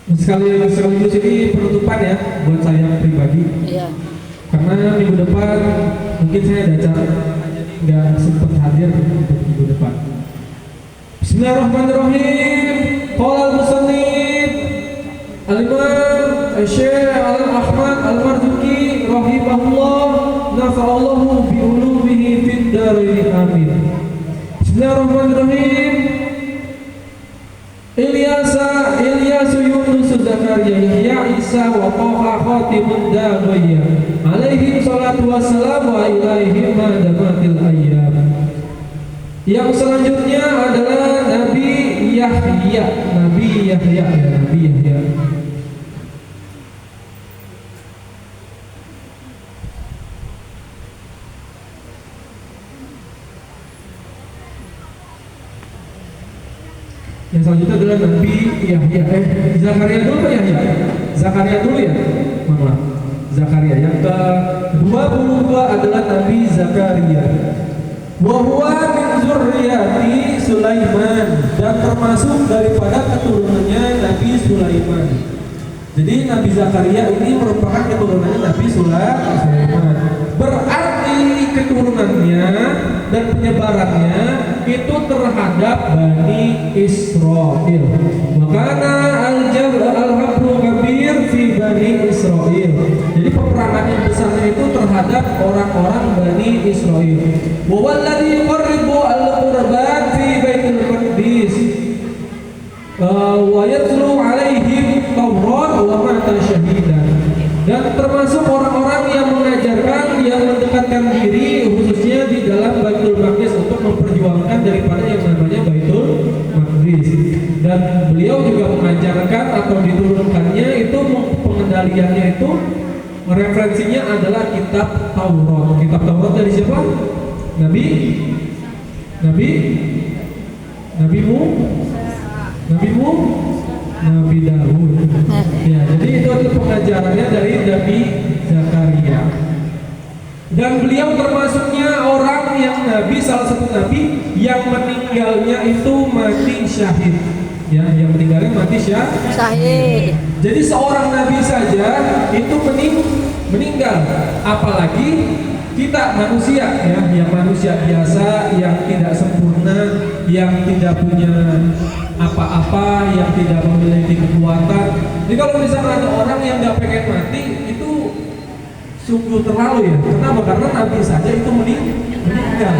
Sekaligus ini penutupan ya buat saya pribadi. Iya. Karena minggu depan mungkin saya ada acara, jadi nggak sempat hadir untuk minggu depan. Bismillahirrahmanirrahim. Qala al-musannif Al-Imam Syekh Al-Ahmad Al-Marzuki rahimahullah, nafa'allahu bi ulumihi fid dharain amin. Bismillahirrahmanirrahim. Ilyasu Yunus Zakaria Yahya Isa wa Taha Khatimud Daghiya alaihi salatu wassalam wa ilaihim madamatil ayyam. Yang selanjutnya adalah Nabi Yahya. Yang selanjutnya adalah Nabi Yahya. Zakaria dulu apa Yahya? Zakaria dulu ya. Maaf. Zakaria. Yang ke-22 adalah Nabi Zakaria. Wa huwa min zurriyati Sulaiman, dan termasuk daripada keturunannya Nabi Sulaiman. Jadi Nabi Zakaria ini merupakan keturunannya Nabi Sulaiman. Berarti keturunannya dan penyebarannya itu terhadap Bani Israel. Makana al-hablu kabir fi Bani Israel. Jadi peperangan yang besarnya itu terhadap orang-orang Bani Israel. Wa walladzi yuqarribu al-qurban fi Baitul Maqdis wa yatlu alaihim Taurat wa mata syahidan. Dan termasuk orang-orang yang mengajarkan, yang mendekatkan diri khususnya di dalam Baitul Maqdis untuk memperjuangkan daripada yang namanya Baitul Maqdis. Dan beliau juga mengajarkan atau diturunkannya itu pengendaliannya itu referensinya adalah kitab Taurat. Kitab Taurat dari siapa? Nabi Daud. Ya, jadi itu adalah pengajarannya dari Nabi Zakaria. Dan beliau termasuknya orang yang salah satu nabi yang meninggalnya itu mati syahid. Ya, yang meninggalnya mati syahid. Jadi seorang nabi saja itu meninggal, apalagi kita manusia ya, yang manusia biasa, yang tidak sempurna, yang tidak punya apa-apa, yang tidak memiliki kekuatan. Jadi kalau misalnya ada orang yang nggak pengen mati, itu sungguh terlalu ya. Kenapa? Karena Nabi saja itu meninggal.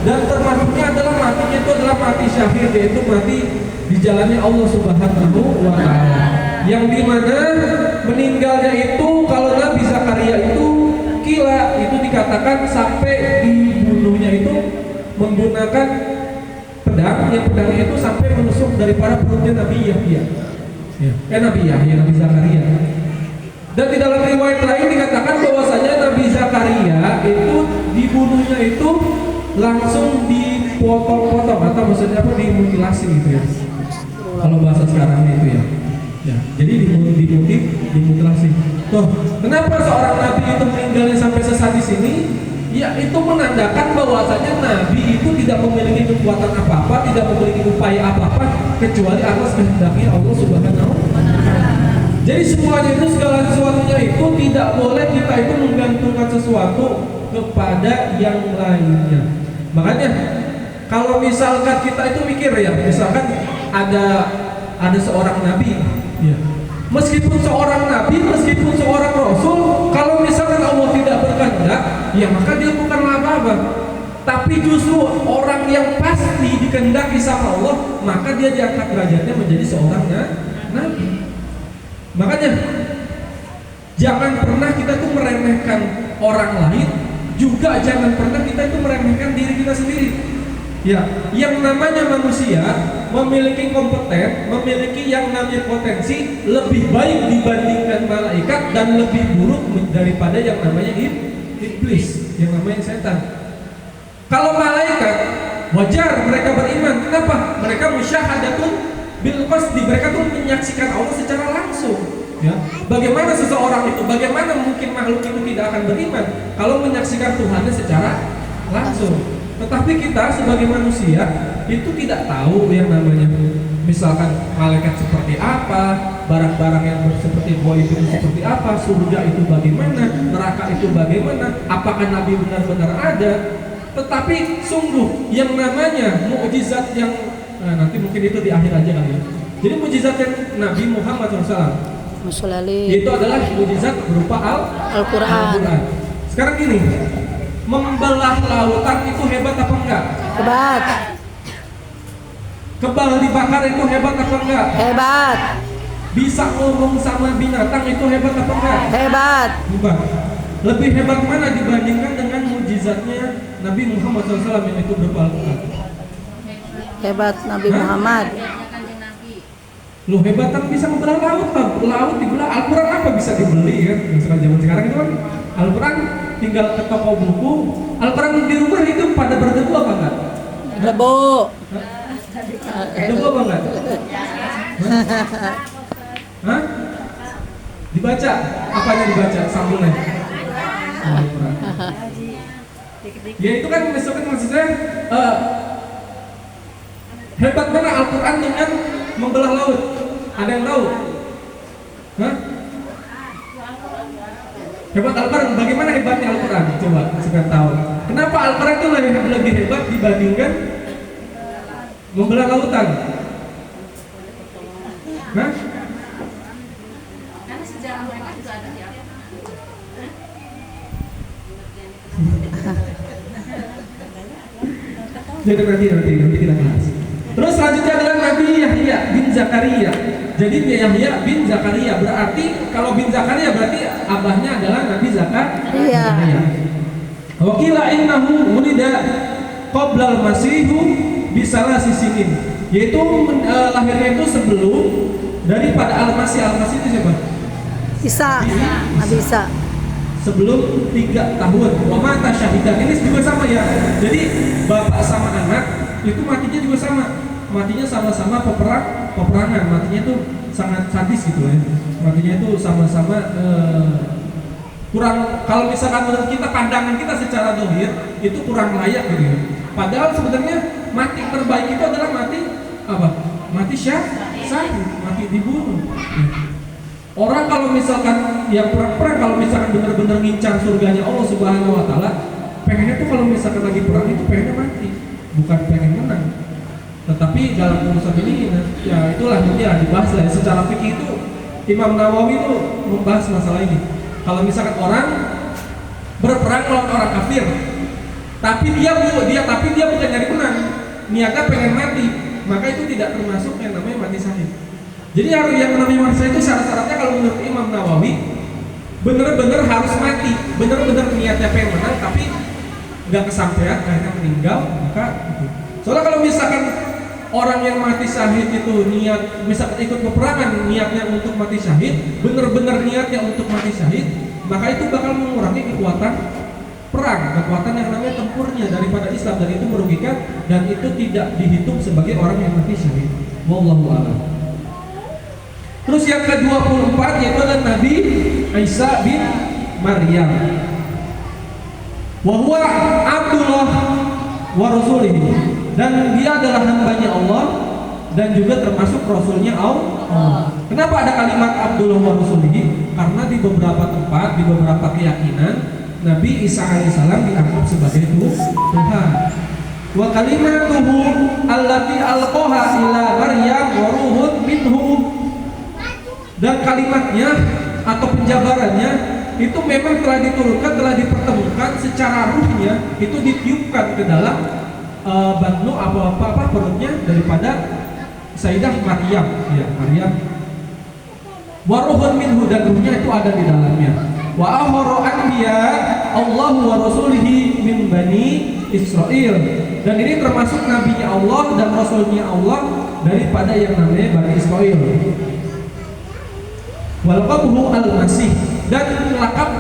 Dan termasuknya adalah matinya itu adalah mati syahid, yaitu mati di jalannya Allah Subhanahu wa Ta'ala. Yang dimana meninggalnya itu kalau Nabi Zakaria itu kila itu dikatakan sampai dibunuhnya itu menggunakan pedang, yang pedangnya itu sampai menusuk daripada perutnya Nabi Yahya. Nabi Zakaria. Dan di dalam riwayat lain dikatakan bahwasanya Nabi Zakaria itu dibunuhnya itu langsung dipotong-potong, atau maksudnya apa, dimutilasi gitu ya. Kalau bahasa sekarang itu ya. Ya, jadi dimutilasi. Tuh, kenapa seorang nabi itu meninggalnya sampai sesat di sini? Ya, itu menandakan bahwasanya nabi itu tidak memiliki kekuatan apa-apa, tidak memiliki upaya apa-apa kecuali atas kehendaknya Allah Subhanahu wa Ta'ala. Jadi semuanya itu, segala sesuatunya itu tidak boleh kita itu menggantungkan sesuatu kepada yang lainnya. Makanya kalau misalkan kita itu mikir ya, misalkan ada seorang nabi ya. Meskipun seorang nabi, meskipun seorang rasul, kalau misalkan Allah tidak berkehendak, ya maka dia bukanlah apa-apa. Tapi justru orang yang pasti dikehendaki sama Allah, maka dia diangkat derajatnya menjadi seorang nabi. Makanya jangan pernah kita tuh meremehkan orang lain, juga jangan pernah kita itu meremehkan diri kita sendiri. Ya, yang namanya manusia memiliki kompeten, memiliki yang namanya potensi lebih baik dibandingkan malaikat dan lebih buruk daripada yang namanya iblis, yang namanya setan. Kalau malaikat wajar mereka beriman, kenapa? Mereka musyahadatun bil qasdi, mereka tuh menyaksikan Allah secara langsung. Ya, bagaimana seseorang itu, bagaimana mungkin makhluk itu tidak akan beriman kalau menyaksikan Tuhannya secara langsung? Tetapi kita sebagai manusia itu tidak tahu yang namanya misalkan malaikat seperti apa, barang-barang yang seperti buah itu seperti apa, surga itu bagaimana, neraka itu bagaimana, apakah Nabi benar-benar ada. Tetapi sungguh yang namanya mukjizat yang nanti mungkin itu di akhir aja kali ya. Jadi mukjizat yang Nabi Muhammad SAW itu adalah mukjizat berupa Al-Quran. Sekarang gini, membelah lautan itu hebat apa enggak? Hebat. Kebal dibakar itu hebat apa enggak? Hebat. Bisa ngomong sama binatang itu hebat apa enggak? Hebat. Hebat. Lebih hebat mana dibandingkan dengan mukjizatnya Nabi Muhammad SAW yang itu berupa Al-Quran? Hebat Nabi Muhammad. Lu hebat kan bisa membelah laut dibelah. Al-Quran apa bisa dibeli kan? Misalkan zaman sekarang itu kan Al-Quran tinggal ke toko buku. Al-Quran di rumah itu pada berdebu apa enggak? Debu. Debu apa enggak? Hah? Dibaca? Apanya dibaca? Sambungnya? Al-Quran. Ya itu kan maksudnya hebat mana Al-Quran dengan membelah laut? Ada yang tahu? Hah? Hebat Al-Quran, bagaimana hebatnya Al-Quran? Coba sekarang tahu. Kenapa Al-Quran itu lebih hebat dibandingkan membelah lautan? Hah? Karena sejarah mereka juga ada di apa? Jadi nanti kita bahas. Terus selanjutnya adalah Nabi Yahya bin Zakaria. Jadi Yahya bin Zakaria berarti kalau bin Zakaria berarti abahnya adalah Nabi Zakaria. Wakila innahu wulida qabla al-masihu bisalah sisinin. Yaitu lahirnya itu sebelum daripada al-masih. Al-masih itu siapa? Isa. Nabi Isa. Sebelum 3 tahun. Wa mata syahidan. Ini juga sama ya. Jadi bapak sama anak itu matinya juga sama. Matinya sama-sama peperangan. Matinya itu sangat sadis gitu ya. Matinya itu sama-sama kurang, kalau misalkan menurut kita pandangan kita secara dohir itu kurang layak gitu ya. Padahal sebenarnya mati terbaik itu adalah mati apa? Mati syahid, mati dibunuh. Orang kalau misalkan yang perang kalau misalkan benar-benar ngincar surganya Allah Subhanahu wa taala, pengennya tuh kalau misalkan lagi perang itu pengennya mati, bukan pengen menang. Tetapi dalam urusan ini ya itulah nanti dibahas lah. Secara fikih itu Imam Nawawi itu membahas masalah ini. Kalau misalkan orang berperang melawan orang kafir, tapi dia bukan nyari menang, niatnya pengen mati, maka itu tidak termasuk yang namanya mati syahid. Jadi yang namanya mati syahid itu syarat-syaratnya kalau menurut Imam Nawawi bener-bener harus mati, bener-bener niatnya pengen menang tapi nggak kesampaian akhirnya meninggal, maka itu. Soalnya kalau misalkan orang yang mati syahid itu niat misalkan ikut peperangan niatnya untuk mati syahid, bener-bener niatnya untuk mati syahid, maka itu bakal mengurangi kekuatan perang, kekuatan yang namanya tempurnya daripada Islam, dan itu merugikan dan itu tidak dihitung sebagai orang yang mati syahid. Wallahu a'lam. Terus yang ke-24 yaitu adalah Nabi Isa bin Maryam. Wa huwa Abdullah wa rasulihi. Dan dia adalah hambanya Allah dan juga termasuk rasulnya Allah. Kenapa ada kalimat Abdullah wa rasulihi? Karena di beberapa tempat, di beberapa keyakinan Nabi Isa alaihissalam dianggap sebagai Tuhan. Wa kalimatuhu allati alqaha ila Maryam wa ruhun minhu. Dan kalimatnya atau penjabarannya itu memang telah diturunkan, telah dipertemukan secara ruhnya, itu ditiupkan ke dalam batnu apa perutnya daripada Sayyidah Maryam, ya Maryam. Waruhun minhu, dan ruhnya itu ada di dalamnya. Wa ahara anbiya Allah wa rasulihi min bani Israel. Dan ini termasuk nabinya Allah dan rasulnya Allah daripada yang namanya Bani Israel. Walqabuhu al-Masih, dan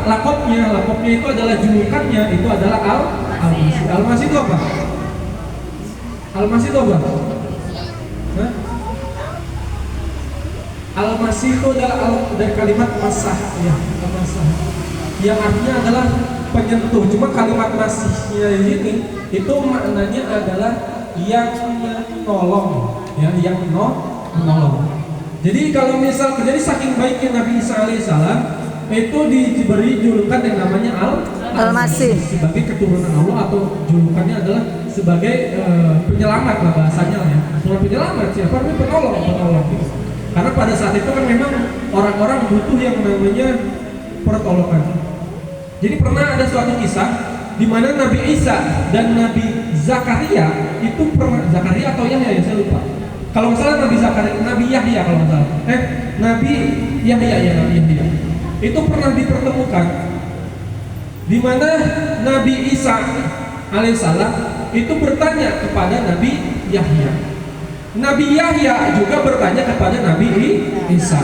lakopnya itu adalah julukannya itu adalah al-Masih. Al-Masih itu apa? Al-Masih itu apa? Hah? Al-Masih itu adalah dari kalimat masah, ya, masah. Yang artinya adalah penyentuh. Cuma kalimat masihnya ini itu maknanya adalah yang menolong, ya, yang menolong. Jadi kalau misal jadi saking baiknya Nabi Isa alaihissalam itu diberi julukan yang namanya Al-Masih. sebagai keturunan Allah, atau julukannya adalah sebagai penyelamat lah bahasanya ya. Bukan penyelamat, siapa namanya penolong gitu. Karena pada saat itu kan memang orang-orang butuh yang namanya pertolongan. Jadi pernah ada suatu kisah di mana Nabi Isa dan Nabi Zakaria itu pernah, Zakaria atau Yahya ya saya lupa. Kalau misalnya Nabi Zakaria, Nabi Yahya kalau nggak salah, Nabi Yahya ya, Nabi Yahya itu pernah dipertemukan di mana Nabi Isa alaihissalam itu bertanya kepada Nabi Yahya. Nabi Yahya juga bertanya kepada Nabi Isa.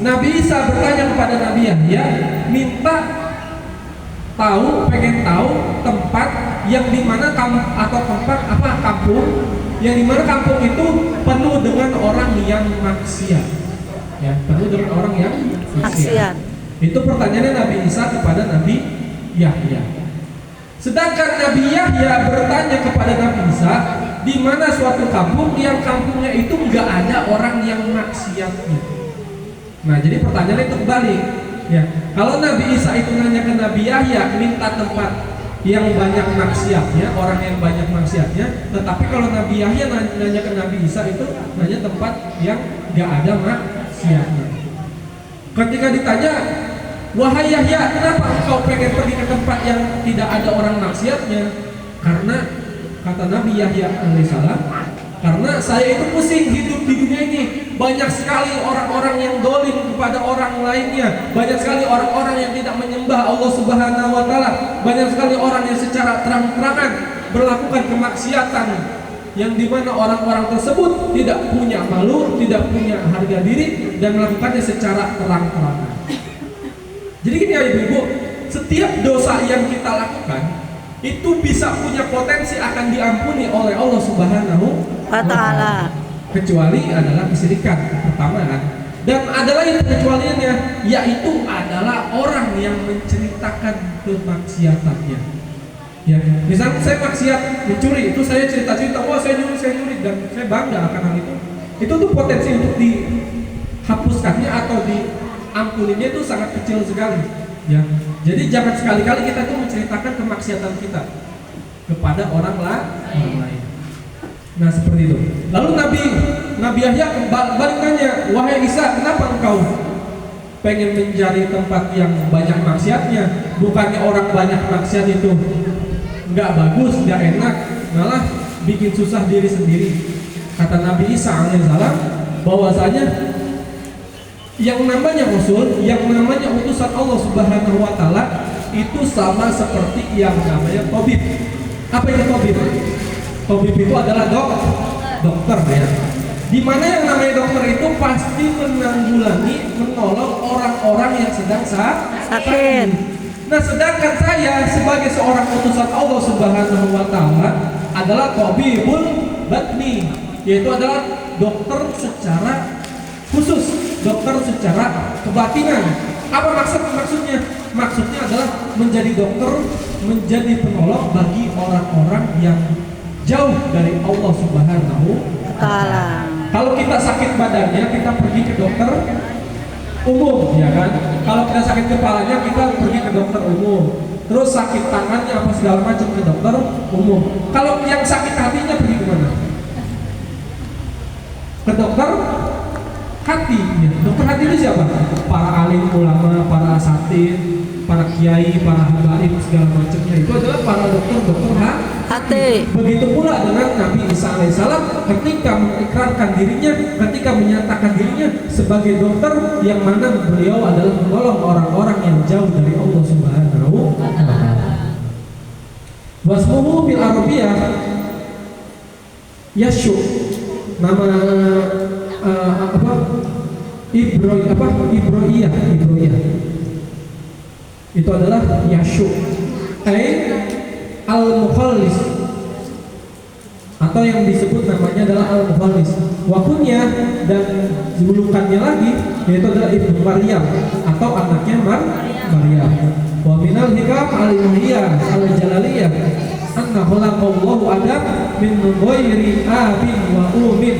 Nabi Isa bertanya kepada Nabi Yahya, pengen tahu tempat yang dimana atau tempat apa kampung yang dimana kampung itu penuh dengan orang yang maksiat, ya, penuh dengan orang yang maksiat. Itu pertanyaannya Nabi Isa kepada Nabi Yahya. Sedangkan Nabi Yahya bertanya kepada Nabi Isa, di mana suatu kampung yang kampungnya itu nggak ada orang yang maksiatnya. Nah, jadi pertanyaannya itu kebalik. Ya, kalau Nabi Isa itu nanya ke Nabi Yahya minta tempat yang banyak maksiatnya, orang yang banyak maksiatnya, tetapi kalau Nabi Yahya nanya ke Nabi Isa itu nanya tempat yang nggak ada maksiatnya. Ketika ditanya, wahai Yahya, kenapa engkau pengen pergi ke tempat yang tidak ada orang maksiatnya? Karena kata Nabi Yahya alaihissalam, karena saya itu pusing hidup di dunia ini. Banyak sekali orang-orang yang dolim kepada orang lainnya. Banyak sekali orang-orang yang tidak menyembah Allah Subhanahu wa Ta'ala. Banyak sekali orang yang secara terang-terangan melakukan kemaksiatan, yang dimana orang-orang tersebut tidak punya malu, tidak punya harga diri, dan melakukannya secara terang-terangan. Jadi gini ya ibu-ibu, setiap dosa yang kita lakukan itu bisa punya potensi akan diampuni oleh Allah Subhanahu wa Ta'ala, kecuali adalah kesyirikan pertama kan. Dan ada lain pengecualiannya, yaitu adalah orang yang menceritakan kemaksiatannya. Ya, misalnya saya maksiat mencuri, itu saya cerita-cerita, wah saya nyuri dan saya bangga akan hal itu. Itu tuh potensi untuk dihapuskannya atau diampuninya itu sangat kecil sekali. Ya, jadi jangan sekali-kali kita tuh menceritakan kemaksiatan kita kepada orang lain. Nah seperti itu. Lalu Nabi Yahya balik nanya, wahai Isa, kenapa engkau pengen mencari tempat yang banyak maksiatnya? Bukannya orang banyak maksiat itu nggak bagus, nggak enak, malah bikin susah diri sendiri. Kata Nabi Isa alaihissalam bahwasanya yang namanya Rasul, yang namanya utusan Allah Subhanahu wa Ta'ala itu sama seperti yang namanya tabib. Apa itu tabib? Tabib itu adalah dokter ya. Dimana yang namanya dokter itu pasti menanggulangi, menolong orang-orang yang sedang sakit. Nah, sedangkan saya sebagai seorang utusan Allah Subhanahu wa Ta'ala adalah tabibul batni, yaitu adalah dokter secara khusus, dokter secara kebatinan. Apa maksudnya? Maksudnya adalah menjadi dokter, menjadi penolong bagi orang-orang yang jauh dari Allah Subhanahu wa Ta'ala. Kalau kita sakit badannya, kita pergi ke dokter umum, ya kan? Kalau kita sakit kepalanya, kita pergi ke dokter umum. Terus sakit tangannya apa segala macam ke dokter umum. Kalau yang sakit hatinya pergi ke mana? Ke dokter hati. Ya. Dokter hati itu siapa? Para alim ulama, para asatid, para kiai, para habaib segala macamnya. Itu adalah para dokter hati. Begitu pula dengan Nabi Isa alaihissalam ketika mengikrarkan dirinya, ketika menyatakan dirinya sebagai dokter, yang mana beliau adalah menolong orang-orang yang jauh dari Allah Subhanahu wa Ta'ala. Wasmuhu bil Arabiyah Yashu, nama Ibroiyah itu adalah Yashu al-Mukhallis, atau yang disebut namanya adalah al-Mukhallis. Wakunya dan julukannya lagi yaitu adalah Ibnu Maryam atau anaknya Maryam. Wa minal hikam al-ilmiyah al-jalaliyah anna khalaqallahu Adam min ghairi abin wa ummin.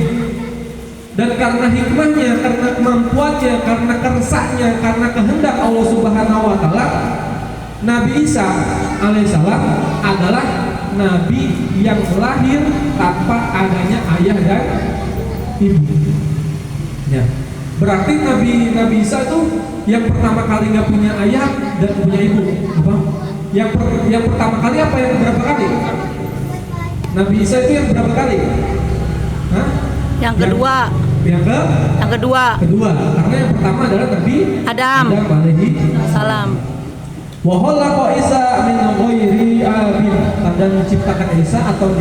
Dan karena hikmahnya, karena kemampuannya, karena kersaknya, karena kehendak Allah Subhanahu wa taala, Nabi Isa alaihissalam adalah nabi yang lahir tanpa adanya ayah dan ibu. Ya. Berarti Nabi Isa itu yang pertama kali nggak punya ayah dan punya ibu. Apa? Yang pertama kali apa, yang berapa kali? Nabi Isa itu yang berapa kali? Hah? Yang kedua. Yang kedua. Karena yang pertama adalah Nabi Adam alaihi salam. Wa khalaqa Isa min ghairi abin, dan menciptakan Isa atau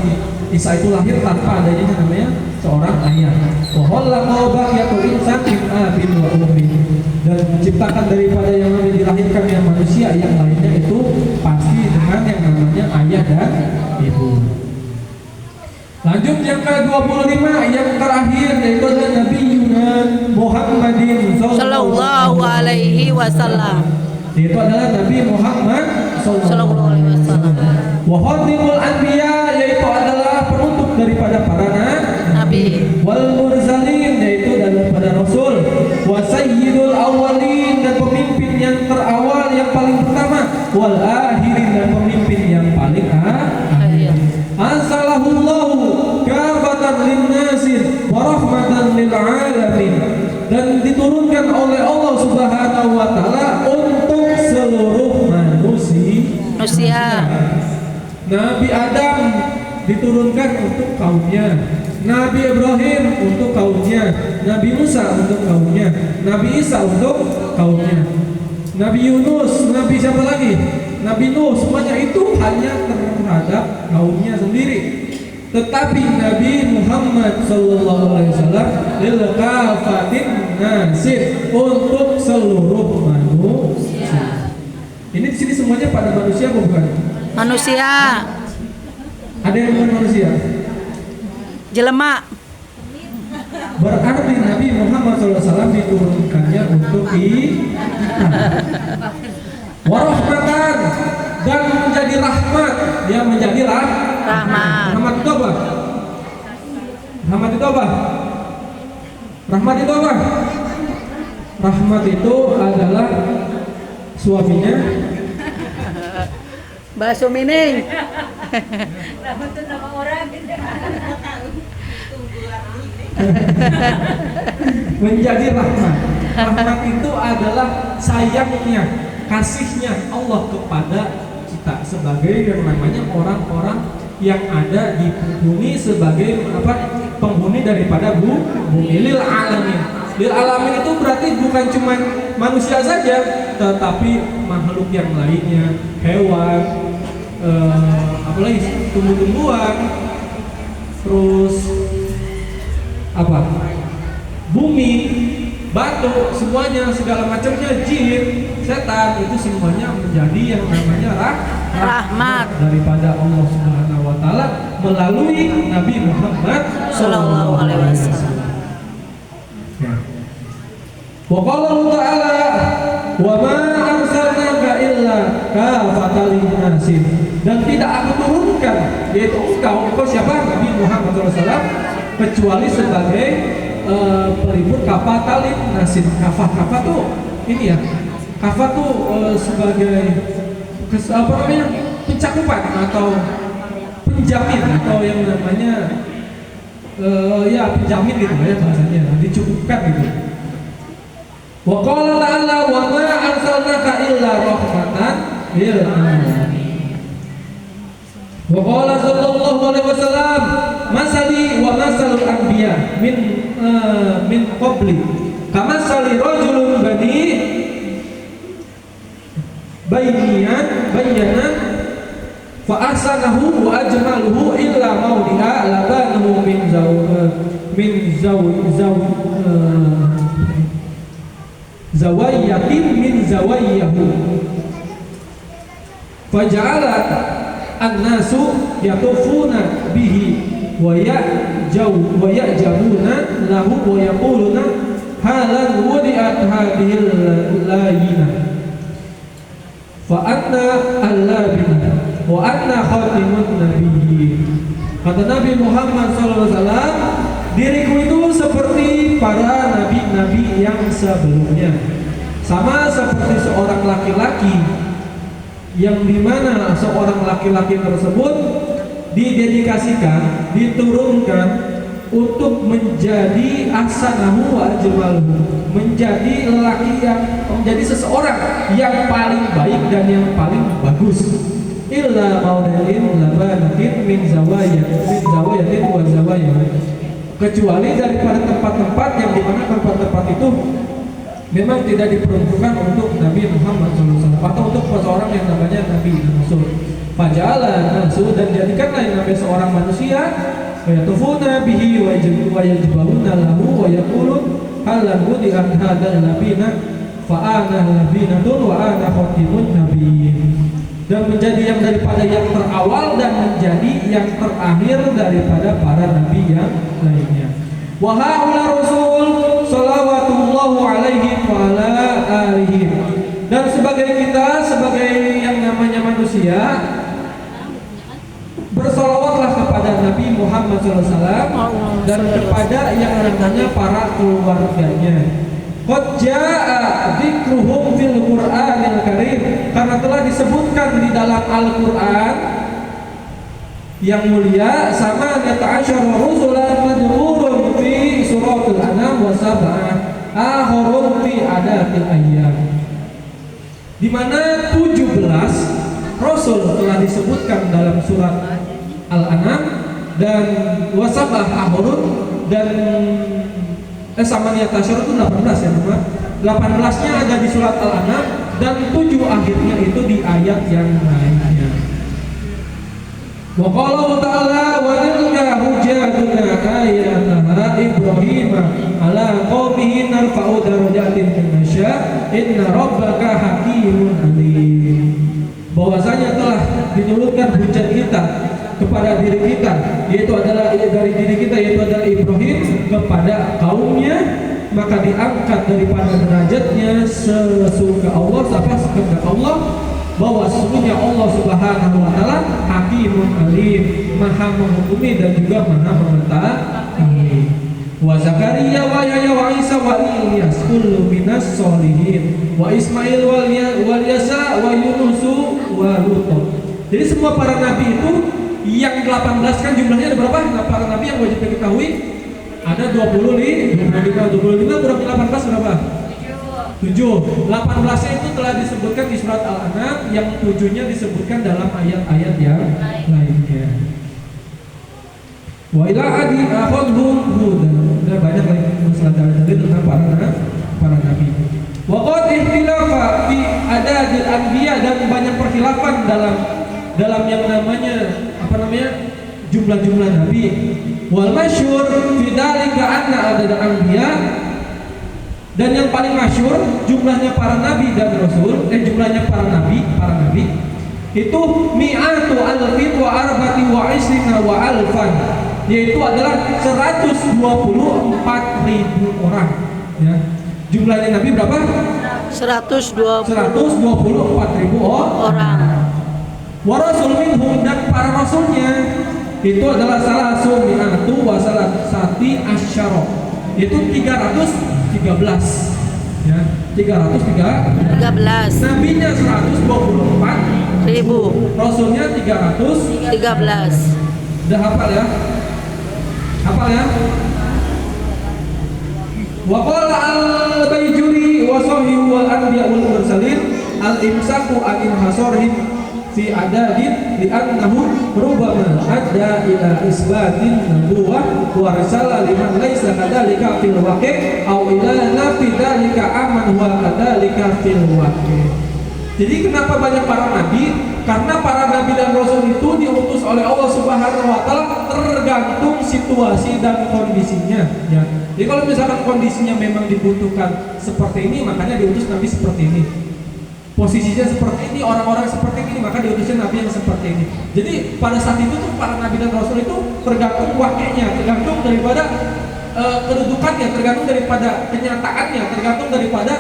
Isa itu lahir tanpa adanya namanya seorang ayah. Wa khalaqa baqiyatul insan min abin wa ummi, dan menciptakan daripada yang namanya dilahirkan yang manusia yang lainnya itu pasti dengan yang namanya ayah dan ibu. Lanjut yang ke-25 yang terakhir, yaitu adalah Nabi Muhammadin Sallallahu alaihi wasallam. Itu adalah Nabi Muhammad Sallallahu alaihi wasallam. Wa khatimul anbiya, yaitu adalah penutup daripada para Nabi. Wal mursalin, yaitu daripada rasul. Wa sayyidul awwalin, dan pemimpin yang terawal yang paling pertama. Wal akhirin, dan pemimpin yang paling akhir. Ansalahullahu kafatan linnasir wa rahmatan lil alamin, dan diturunkan oleh Allah Subhanahu wa taala untuk seluruh manusia. Nabi Adam diturunkan untuk kaumnya, Nabi Ibrahim untuk kaumnya, Nabi Musa untuk kaumnya, Nabi Isa untuk kaumnya, Nabi Yunus, Nabi siapa lagi? Nabi Nuh, semuanya itu hanya terhadap kaumnya sendiri. Tetapi Nabi Muhammad sallallahu alaihi wasallam lil kafatin nasir, untuk seluruh manusia. Ini di sini semuanya pada manusia bukan? Manusia. Ada yang bukan manusia? Jelema. Berarti Nabi Muhammad SAW diturunkannya untuk warahmatan, dan menjadi rahmat. Dia menjadi Rahmat. Rahmat itu apa? Rahmat itu apa? Rahmat itu apa? Rahmat itu adalah suaminya Bakso mining. Rahmat itu nama orang. menjadi rahmat. Rahmat itu adalah sayangnya, kasihnya Allah kepada kita sebagai yang namanya orang-orang yang ada di bumi, sebagai penghuni daripada bumi. Lil alamin. Lil alamin itu berarti bukan cuma manusia saja, tetapi makhluk yang lainnya, hewan, apalagi tumbuh-tumbuhan, terus bumi, batu, semuanya, segala macamnya, jin, setan, itu semuanya menjadi yang namanya rahmat daripada Allah Subhanahu wa taala melalui Nabi Muhammad sallallahu alaihi wasallam. Wa qala ta'ala wa ma arsalnaka illa kafatan linnasin, dan tidak aku turunkan, yaitu engkau siapa? Nabi Muhammad sallallahu alaihi wasallam, kecuali sebagai pelipur kafatalin nasin. Kafah tuh ini ya, kafah tuh sebagai pencakupan atau penjamin, atau yang namanya ya penjamin gitu ya bahasanya, dicukupkan gitu. Wa qala ta'ala wa ma arsalnaka illa rahmatan lil alamin. Wa qala sallallahu alaihi wasallam masali wa masalul anbiya min qabli kama sali rajulun bani bayyana fa ahsanahu wa ajmaluhu illa mawdi'a labanahu zawayatin min zawayahu faja'ala an-nasu yatufuna bihi wa ya'jabuna lahu wa yaquluna halan wudi'at hadhihi layina fa anna al-labina wa anna khatimun nabiyyin. Kata Nabi Muhammad SAW, diriku itu seperti para nabi-nabi yang sebelumnya, sama seperti seorang laki-laki yang dimana seorang laki-laki tersebut didedikasikan, diturunkan untuk menjadi ahsanahu wa ajmaluhu, menjadi lelaki yang menjadi seseorang yang paling baik dan yang paling bagus. Illa maudalin labanatin min zawayatin wa zawayah, kecuali daripada tempat-tempat yang dimana tempat-tempat itu memang tidak diperuntukkan untuk Nabi Muhammad SAW atau untuk seseorang yang namanya Nabi dan Rasul. Fajalan nasu, dan jadikanlah yang namanya seorang manusia yatufuna bihi wa yajbaluna lahu wa yaqulun halahu di hadzal nabiyina fa ana nabiyatun wa ana khatimun nabiyyin, dan menjadi yang daripada yang terawal dan menjadi yang terakhir daripada para nabi yang lainnya. Wa haula rasul salawatullahu alaihi wa ala alihi, dan sebagai kita sebagai yang namanya manusia bersolawatlah kepada Nabi Muhammad SAW dan kepada yang namanya para keluarganya. Qad jaa dzikruhum fil Qur'anil Karim, karena telah disebutkan di dalam Al-Qur'an yang mulia, sama yata'asyara rusulan madhurun fi suratul An'am wa sab'ah ahurun fi adatil ayyam, di mana 17 rasul telah disebutkan dalam surat Al-An'am dan wasabah ahurun, dan samaniyat asyara itu 18 ya teman. 18-nya ada di surat Al-An'am dan 7 akhirnya itu di ayat yang lainnya. Wa qala ta'ala wa tilka hujjatuna ayatuna Ibrahim ala qaumihi narfa'u darajatin man nasya inna rabbaka hakimun alim. Bahwasanya telah diturunkan hujat kita kepada diri kita, yaitu adalah dari diri kita, yaitu adalah Ibrahim kepada kaumnya, maka diangkat daripada derajatnya sesuka Allah, sampai kepada Allah, bahwa sesungguhnya Allah Subhanahu wa taala Hakimun Alim, Maha menghukumi dan juga Maha mengetahui. Wa Zakaria wa Yahya wa Isa wa Ilyas kullu minas solihin wa Ismail wal Yasa wa Yunus wa Lut. Jadi semua para nabi itu yang 18 kan jumlahnya ada berapa? Nah, para nabi yang wajib diketahui ada 25 kurang 18 berapa? 7. 18-nya itu telah disebutkan di surat Al-An'am, yang 7-nya disebutkan dalam ayat-ayat yang lainnya. Wa ila adi akhadhum hudan. Dan banyak lagi masalah dalil tentang para nabi. Wa qad ihtilafa fi adadil anbiya, dan banyak perkhilafan dalam yang namanya jumlah-jumlah nabi. Wal masyhur fi dzalika anna adad anbiya, dan yang paling masyhur jumlahnya para nabi dan rasul, jumlahnya para nabi itu mi'atu alfin wa arba'ati wa isrina wa alfan, yaitu adalah 124.000 orang ya. Jumlahnya nabi berapa? 124.000 orang. Wa rasul minhum, dan para rasulnya itu adalah salah sumi'atu wa salasati asyara, itu 313 ya, 313. Nabinya 124.000, rasulnya 313. Udah hafal ya? Hafal ya? Wa qala al-Baijuri wa sahihu wal anbiya wal mursalin al-imsaku anil hasarihim fi adadin li annahu rubama adda ila isbatin nubuwah wa risala liman laisa kadzalika fil waqi' aw ila nafi dzalika amman huwa kadzalika fil waqi'. Jadi kenapa banyak para nabi? Karena para nabi dan rasul itu diutus oleh Allah Subhanahu wa taala tergantung situasi dan kondisinya ya. Jadi kalau misalkan kondisinya memang dibutuhkan seperti ini, makanya diutus nabi seperti ini. Posisinya seperti ini, orang-orang seperti ini, maka diutusnya nabi yang seperti ini. Jadi pada saat itu tuh para nabi dan rasul itu tergantung waktunya, tergantung daripada kedudukannya, tergantung daripada kenyataannya, tergantung daripada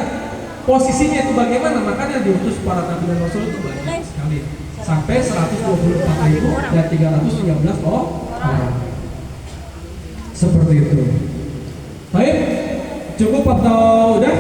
posisinya itu bagaimana. Makanya diutus para nabi dan rasul itu banyak sekali, sampai 124.000 dan 313 orang. Seperti seperti itu. Baik, cukup atau udah?